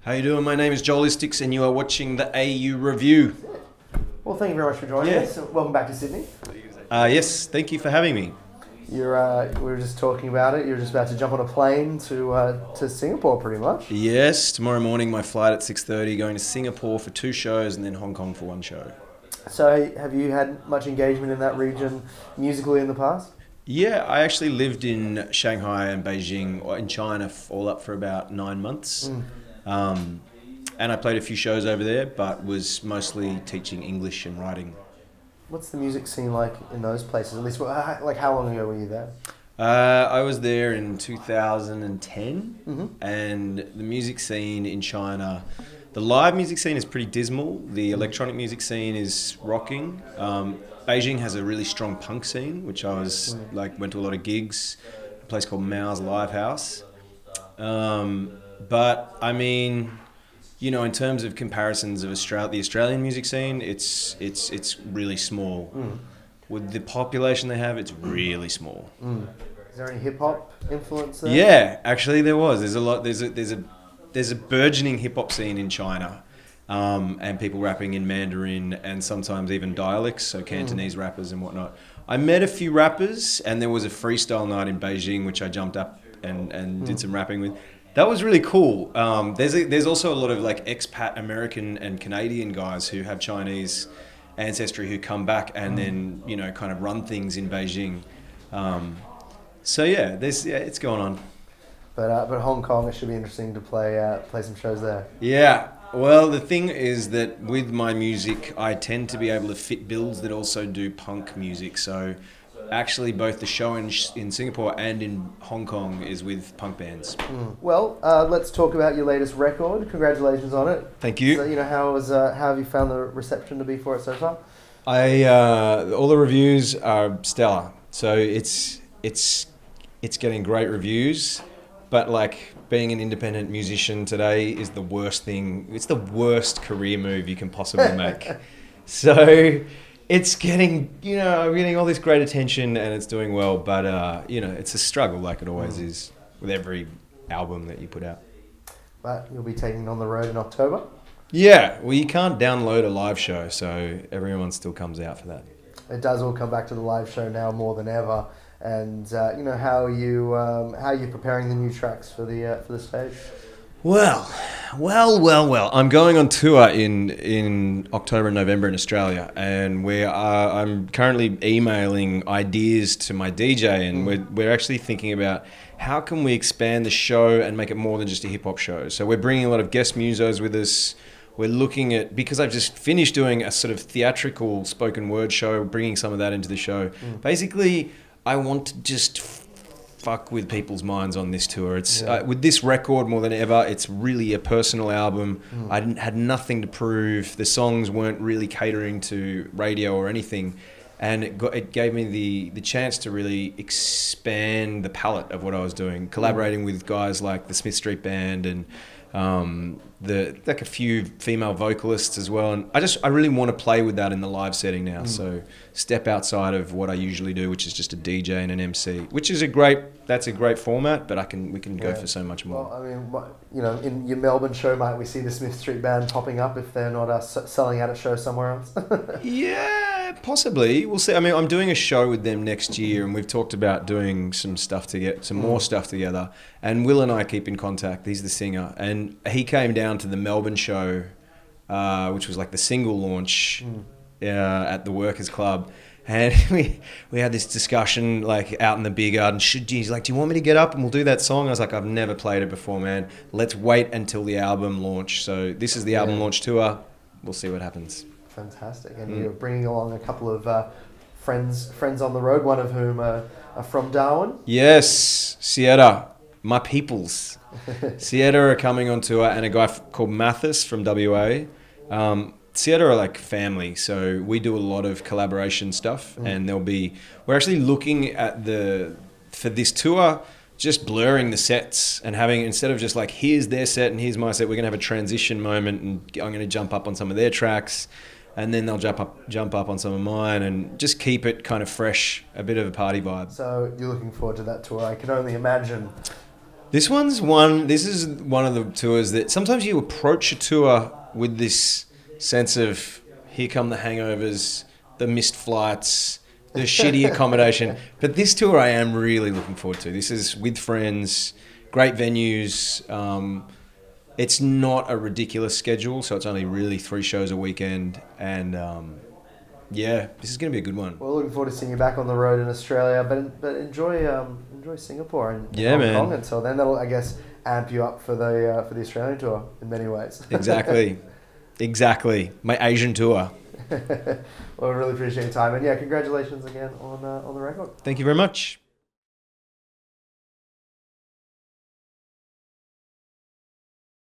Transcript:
How you doing? My name is Joelistics and you are watching the AU Review. Well, thank you very much for joining us. Welcome back to Sydney. Yes, thank you for having me. We were just talking about it. You're just about to jump on a plane to Singapore, pretty much. Yes, tomorrow morning my flight at 6:30, going to Singapore for 2 shows and then Hong Kong for 1 show. So, have you had much engagement in that region musically in the past? Yeah, I actually lived in Shanghai and Beijing, or in China, all up for about 9 months. And I played a few shows over there, but was mostly teaching English and writing. What's the music scene like in those places? At least, like, how long ago were you there? I was there in 2010, and the music scene in China, the live music scene is pretty dismal. The electronic music scene is rocking. Beijing has a really strong punk scene, which I was went to a lot of gigs. A place called Mao's Live House. But I mean, you know, in terms of comparisons of the Australian music scene, it's really small. With the population they have, it's really small. Is there any hip hop influence there? Yeah, actually there was. There's a burgeoning hip hop scene in China, and people rapping in Mandarin and sometimes even dialects, so Cantonese rappers and whatnot. I met a few rappers, and there was a freestyle night in Beijing which I jumped up and did some rapping with. That was really cool. There's also a lot of like expat American and Canadian guys who have Chinese ancestry who come back and then, you know, kind of run things in Beijing. So yeah, it's going on. But Hong Kong, it should be interesting to play some shows there. Yeah. Well, the thing is that with my music, I tend to be able to fit bills that also do punk music. So actually both the show in Singapore and in Hong Kong is with punk bands. Well, let's talk about your latest record. Congratulations on it. Thank you. So, you know, how have you found the reception to be for it so far? All the reviews are stellar. So it's getting great reviews, but like being an independent musician today is the worst thing. It's the worst career move you can possibly make. So it's getting, you know, I'm getting all this great attention and it's doing well, but you know, it's a struggle like it always is with every album that you put out. But you'll be taking it on the road in October? Yeah, well, you can't download a live show, so everyone still comes out for that. It does all come back to the live show now more than ever. And you know, how are you preparing the new tracks for the stage? Well. I'm going on tour in October and November in Australia, and I'm currently emailing ideas to my DJ, and we're actually thinking about how can we expand the show and make it more than just a hip hop show. So we're bringing a lot of guest musos with us. We're looking at, because I've just finished doing a sort of theatrical spoken word show, bringing some of that into the show. Basically, I want to just fuck with people's minds on this tour. It's with this record more than ever, it's really a personal album. I had nothing to prove. The songs weren't really catering to radio or anything, and it gave me the chance to really expand the palette of what I was doing, collaborating with guys like the Smith Street Band and like a few female vocalists as well, and I really want to play with that in the live setting now. So step outside of what I usually do, which is just a DJ and an MC, which is a great format, but we can go for so much more. Well, I mean, you know, in your Melbourne show, might we see the Smith Street Band popping up if they're not selling out a show somewhere else? Yeah, possibly. We'll see. I mean, I'm doing a show with them next year, and we've talked about doing some stuff to get some more stuff together. And Will and I keep in contact. He's the singer, and he came down to the Melbourne show, which was like the single launch at the Workers Club. And we had this discussion like out in the beer garden. He's like, do you want me to get up and we'll do that song? I was like, I've never played it before, man. Let's wait until the album launch. So this is the album launch tour. We'll see what happens. Fantastic. And you're bringing along a couple of friends on the road, one of whom are from Darwin. Yes, Sietta, my peoples. Sietta are coming on tour, and a guy called Mathas from WA. Sietta are like family, so we do a lot of collaboration stuff, and we're actually looking at for this tour, just blurring the sets and having, instead of just like, here's their set and here's my set, we're gonna have a transition moment, and I'm gonna jump up on some of their tracks, and then they'll jump up on some of mine, and just keep it kind of fresh, a bit of a party vibe. So you're looking forward to that tour? I can only imagine. This is one of the tours that sometimes you approach a tour with this sense of here come the hangovers, the missed flights, the shitty accommodation. But this tour I am really looking forward to. This is with friends, great venues. It's not a ridiculous schedule, so it's only really 3 shows a weekend. And yeah, this is going to be a good one. We're looking forward to seeing you back on the road in Australia, but enjoy Singapore and yeah, Hong Kong until then. That'll, I guess, amp you up for the Australian tour in many ways. Exactly. My Asian tour. Well, I really appreciate your time, and yeah, congratulations again on the record. Thank you very much.